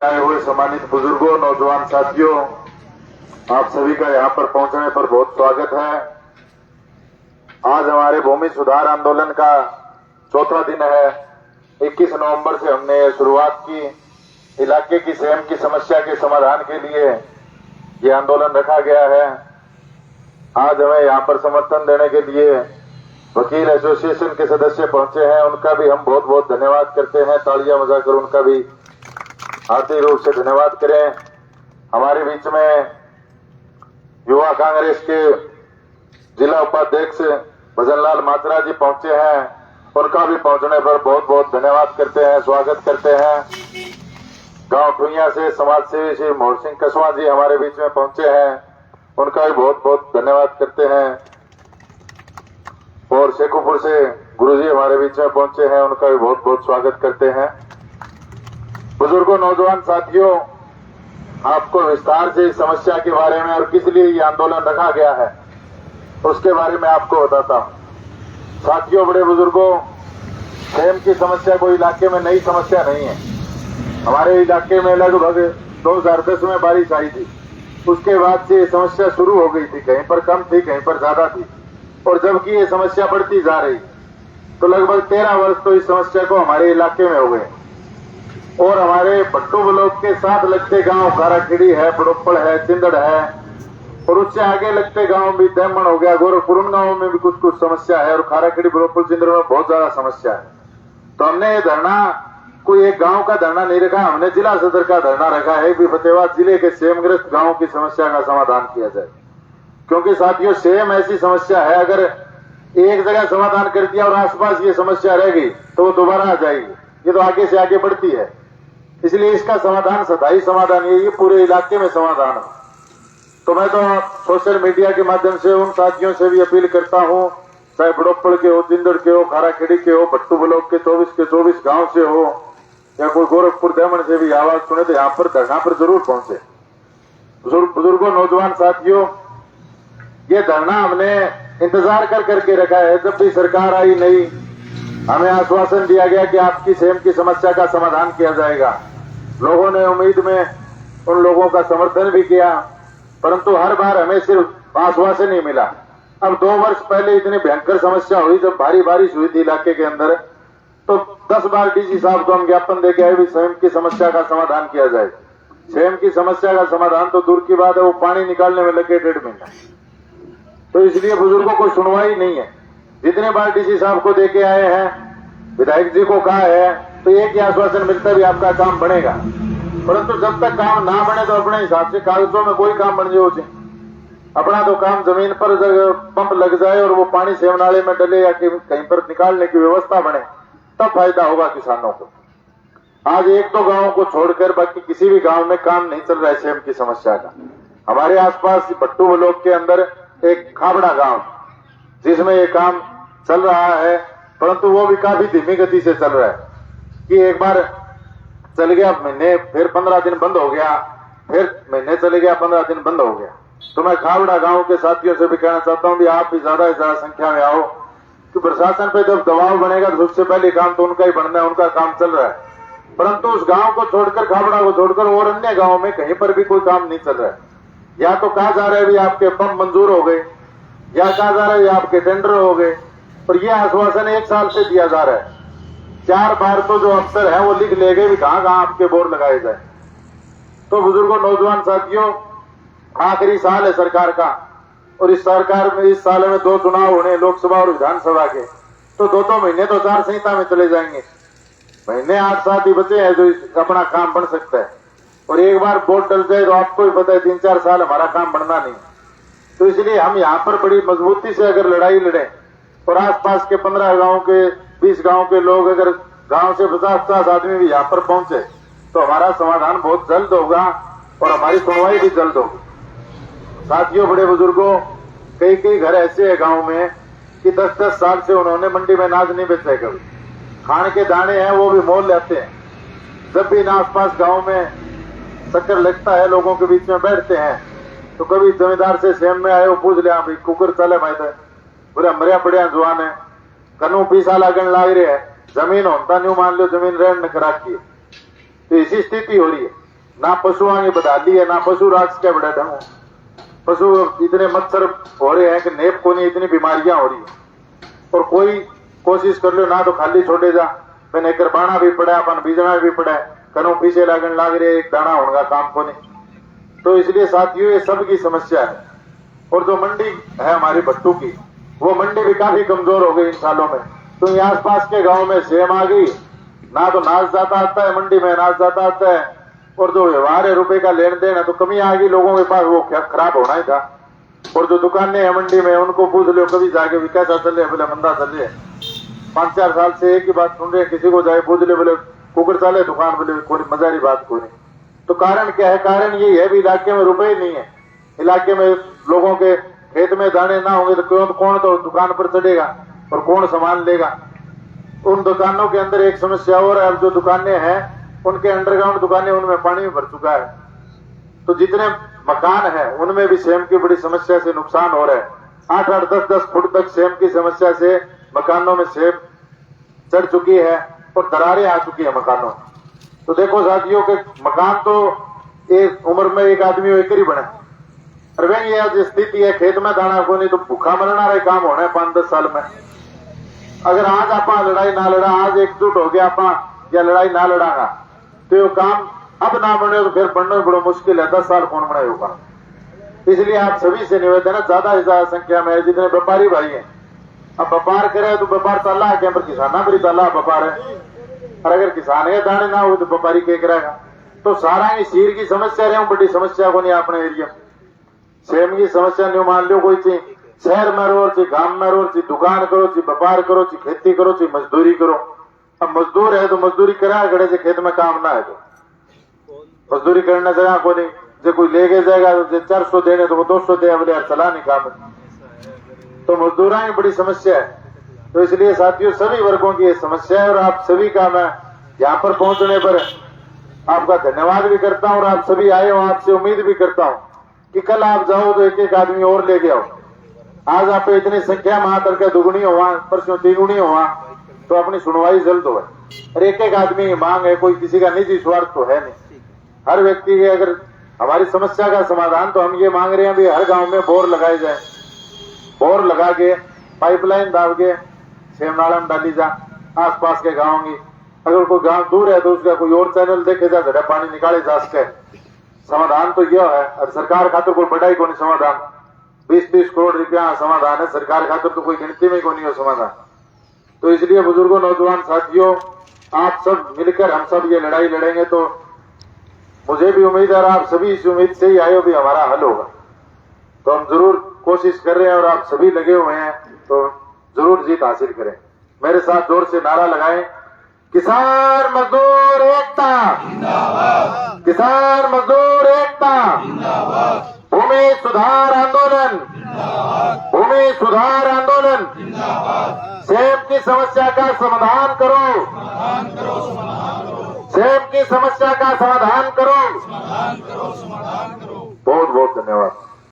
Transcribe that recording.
आए हुए सम्मानित बुजुर्गों, नौजवान साथियों, आप सभी का यहाँ पर पहुंचने पर बहुत स्वागत है। आज हमारे भूमि सुधार आंदोलन का चौथा दिन है। 21 नवंबर से हमने शुरुआत की। इलाके की सेम की समस्या के समाधान के लिए ये आंदोलन रखा गया है। आज हमें यहाँ पर समर्थन देने के लिए वकील एसोसिएशन के सदस्य पहुंचे हैं। उनका भी हम बहुत बहुत धन्यवाद करते हैं। तालियां बजाकर उनका भी हार्दिक रूप से धन्यवाद करें। हमारे बीच में युवा कांग्रेस के जिला उपाध्यक्ष भजनलाल मात्रा जी पहुंचे हैं। उनका भी पहुंचने पर बहुत बहुत धन्यवाद करते हैं, स्वागत करते हैं। गांव ठुइया से समाज सेवी श्री मोहर सिंह कसवा जी हमारे बीच में पहुंचे हैं। उनका भी बहुत बहुत धन्यवाद करते हैं। और शेखुपुर से गुरुजी हमारे बीच में पहुंचे हैं। उनका भी बहुत बहुत स्वागत करते हैं। बुजुर्गों, नौजवान साथियों, आपको विस्तार से इस समस्या के बारे में और किस लिए ये आंदोलन रखा गया है उसके बारे में आपको बताता हूं। साथियों, बड़े बुजुर्गों, सेम की समस्या कोई इलाके में नई समस्या नहीं है। हमारे इलाके में लगभग 2010 में बारिश आई थी। उसके बाद से ये समस्या शुरू हो गई थी। कहीं पर कम थी, कहीं पर ज्यादा थी। और जबकि ये समस्या बढ़ती जा रही तो लगभग 13 वर्ष तो इस समस्या को हमारे इलाके में हो गए। और हमारे भट्टू ब्लॉक के साथ लगते गांव खाराखेड़ी है, बड़ोपड़ है, चिंदड़ है, और उससे आगे लगते गांव भी दैमन हो गया, गोरखपुर गांव में भी कुछ कुछ समस्या है। और खाराखेड़ी, बड़ोपड़, चिंदड़ में बहुत ज्यादा समस्या है। तो हमने ये धरना कोई एक गांव का धरना नहीं रखा, हमने जिला सदर का धरना रखा है कि फतेहाबाद जिले के सेमग्रस्त गांव की समस्या का समाधान किया जाए। क्योंकि साथियों, सेम ऐसी समस्या है, अगर एक जगह समाधान कर दिया और आसपास ये समस्या रह गई तो वो दोबारा आ जाएगी। ये तो आगे से आगे बढ़ती है। इसलिए इसका समाधान स्थायी समाधान ये पूरे इलाके में समाधान हो। तो मैं तो सोशल मीडिया के माध्यम से उन साथियों से भी अपील करता हूं, चाहे बड़ोपड़ के हो, चिंदड़ के हो, खाराखेड़ी के हो, भट्टू ब्लॉक के 24 के 24 गांव से हो, या कोई गोरखपुर दैमन से भी आवाज सुने तो यहाँ पर धरना पर जरूर पहुंचे। बुजुर्गों, नौजवान साथियों, ये धरना हमने इंतजार कर करके रखा है। जब भी सरकार आई नहीं, हमें आश्वासन दिया गया कि आपकी सेम की समस्या का समाधान किया जाएगा। लोगों ने उम्मीद में उन लोगों का समर्थन भी किया, परंतु हर बार हमें सिर्फ आश्वासन ही मिला। अब 2 वर्ष पहले इतनी भयंकर समस्या हुई, जब भारी बारिश हुई थी इलाके के अंदर, तो 10 बार डीसी साहब को हम ज्ञापन देके आए भी सेम की समस्या का समाधान किया जाए। सेम की समस्या का समाधान तो दूर की बात है, वो पानी निकालने में लगे 1.5 महीना। तो इसलिए बुजुर्गों को सुनवाई नहीं है। जितने बार डीसी साहब को देके आए हैं, विधायक जी को कहा है, तो एक ही आश्वासन मिलता भी आपका काम बनेगा। परंतु जब तक काम ना बने तो अपने हिसाब से कागजों में कोई काम बन जाए। अपना तो काम जमीन पर पंप लग जाए और वो पानी सेम नाले में डले या कहीं पर निकालने की व्यवस्था बने, तब फायदा होगा किसानों को। आज 1-2 गांवों को छोड़कर बाकी किसी भी गांव में काम नहीं चल रहा है सेम की समस्या का। हमारे आसपास भट्टू ब्लॉक के अंदर एक खाबड़ा गांव जिसमें ये काम चल रहा है, परंतु वो भी काफी धीमी गति से चल रहा है कि एक बार चल गया महीने, फिर 15 दिन बंद हो गया, फिर महीने चले गया, 15 दिन बंद हो गया। तो मैं खाबड़ा गांव के साथियों से भी कहना चाहता हूं भी आप भी ज्यादा से ज्यादा संख्या में आओ, कि प्रशासन पे जब दबाव बनेगा तो सबसे पहले काम तो उनका ही बनना है। उनका काम चल रहा है, परंतु उस गांव को छोड़कर, खाबड़ा को छोड़कर और अन्य गाँव में कहीं पर भी कोई काम नहीं चल रहा है। या तो कहा जा रहा है भी आपके पंप मंजूर हो गए, या कहा जा रहा है आपके टेंडर हो गए, और यह आश्वासन 1 साल से दिया जा रहा है। 4 बार तो जो अफसर है वो लिख ले गए भी कहां कहां आपके बोर्ड लगाए जाए। तो बुजुर्गों, नौजवान साथियों, आखिरी साल है सरकार का, और इस सरकार में इस साल में 2 चुनाव होने, लोकसभा और विधानसभा के। तो 2-2 महीने तो आचार संहिता में चले जाएंगे। महीने 8-7 ही बचे हैं जो अपना काम बन सकता है। और एक बार वोट डल जाए तो आपको भी पता है 3-4 साल हमारा काम बनना नहीं। तो इसलिए हम यहाँ पर बड़ी मजबूती से अगर लड़ाई लड़े और आसपास के 15 गांव के 20 गांव के लोग, अगर गांव से 50-50 आदमी भी यहाँ पर पहुंचे तो हमारा समाधान बहुत जल्द होगा और हमारी सुनवाई भी जल्द होगी। साथियों, बड़े बुजुर्गों, कई घर ऐसे है गांव में कि 10-10 साल से उन्होंने मंडी में अनाज नहीं बेचा है। कभी खाने के दाने हैं वो भी मोल लेते हैं। जब भी इन आसपास गाँव में चक्कर लगता है, लोगों के बीच में बैठते हैं, तो कभी जमींदार से सेम में आए वो पूछ लिया भाई कुकर चले मैं बोले मरिया पड़िया जुआन है, कनू पीसा लागन लाग रहे है, जमीन होता न्यू मान लो जमीन रहन न करा की। तो इसी स्थिति हो रही है। ना पशुओं की बदहाली है, ना पशु राज के बड़ा ढंग। पशु इतने मच्छर हो रहे हैं कि नेप को नहीं, इतनी बीमारियां हो रही है। और कोई कोशिश कर लो ना तो खाली छोड़े जा, मैंने एक बाणा भी पड़ा, अपन बीजना भी पड़ा, कनो पीछे लागन लाग रहे, एक दाना होगा काम को नहीं। तो इसलिए साथियों ये सब की समस्या है। और जो मंडी है हमारी भट्टू की, वो मंडी भी काफी कमजोर हो गई इन सालों में। तो ये आसपास के गांव में सेम आ गई, ना तो नाच जाता आता है मंडी में, नाच जाता आता है, और जो व्यवहार है रुपए का लेन देन है तो कमी आ गई लोगों के पास, वो खराब होना ही था। और जो दुकानें हैं मंडी में उनको पूछ लो कभी जाके भी कैसा चले, बोले मंदा चले। 5-4 साल से एक ही बात सुन रहे हैं, किसी को जाए पूछ ले बोले कुकर चाले दुकान, बोले कोई मजारी बात कोई नहीं। तो कारण क्या है? कारण यही है भी इलाके में रुपए नहीं है, इलाके में लोगों के खेत में दाने ना होंगे तो कौन तो दुकान पर चढ़ेगा और कौन सामान लेगा। उन दुकानों के अंदर एक समस्या और है, अब जो दुकानें हैं उनके अंडरग्राउंड दुकानें, उनमें पानी में भर चुका है। तो जितने मकान है उनमें भी सेम की बड़ी समस्या से नुकसान हो रहा है। 8-8, 10-10 फुट तक सेम की समस्या से मकानों में सेम चढ़ चुकी है और दरारें आ चुकी है मकानों। तो देखो साथियों के मकान तो एक उम्र में एक आदमी एक ही बने, और वही ये आज स्थिति है, खेत में दाना को नहीं तो भूखा मरना रहे काम होना है 5-10 साल में। अगर आज आप लड़ाई ना लड़ा, आज एकजुट हो गया आप या लड़ाई ना लड़ागा तो ये काम अब ना बने तो फिर बनना बड़ा मुश्किल है, 10 साल कौन बनाए होगा। इसलिए आप सभी से निवेदन है, ज्यादा से ज्यादा संख्या में जितने व्यापारी भाई हैं, अब व्यापार करे तो व्यापार ताला है, पर किसाना पर ताला व्यापार है। और अगर किसान के दाने ना हो तो व्यापारी क्या करेगा। तो सारा ही सीर की समस्या रहे बड़ी समस्या को नहीं अपने एरिया सेम की समस्या नहीं। मान लो कोई चीज शहर में रो, ची गांव में रो, ची दुकान करो, ची व्यापार करो, ची खेती करो, ची मजदूरी करो। अब मजदूर है तो मजदूरी करा गड़े से खेत में काम ना है तो मजदूरी करने जगह को नहीं, जो कोई लेके जाएगा तो 400 देने तो वो 200 दे, बोले यार चला नहीं काम। तो मजदूरा की बड़ी समस्या है। तो इसलिए साथियों सभी वर्गों की ये समस्या है, और आप सभी का मैं यहाँ पर पहुंचने पर आपका धन्यवाद भी करता हूँ। और आप सभी आए हो, आपसे उम्मीद भी करता हूँ कि कल आप जाओ तो एक एक आदमी और लेके आओ। आज आप इतनी संख्या में आकर के दुगुनी हुआ, परसों तिगुनी हुआ, तो अपनी सुनवाई जल्द हो। और एक एक आदमी की मांग है, कोई किसी का निजी स्वार्थ तो है नहीं। हर व्यक्ति के अगर हमारी समस्या का समाधान, तो हम ये मांग रहे हैं भी हर गांव में बोर लगाए जाए, बोर लगा के पाइपलाइन डाल के सेमनाला में डाली जा आसपास के गाँव की। अगर कोई गांव दूर है तो उसका कोई और चैनल देखे जा, घड़ा पानी निकाले जा सके। समाधान तो यह है, और सरकार खातर कोई बढ़ाई को नहीं समाधान। 20-30 करोड़ रुपया समाधान है, सरकार खातर तो कोई गिनती में को नहीं हो समाधान। तो इसलिए बुजुर्गों, नौजवान साथियों, आप सब मिलकर हम सब ये लड़ाई लड़ेंगे तो मुझे भी उम्मीद है, और आप सभी इस उम्मीद से ही आए हो भी हमारा हल होगा। तो हम जरूर कोशिश कर रहे हैं, और आप सभी लगे हुए हैं तो जरूर जीत हासिल करें। मेरे साथ जोर से नारा लगाएं, किसान मजदूर एकता जिंदाबाद, किसान मजदूर एकता जिंदाबाद, भूमि सुधार आंदोलन जिंदाबाद, भूमि सुधार आंदोलन जिंदाबाद, सेम की समस्या का समाधान करो, समाधान करो, समाधान करो, सेम की समस्या का समाधान करो, समाधान करो, समाधान करो। बहुत बहुत धन्यवाद।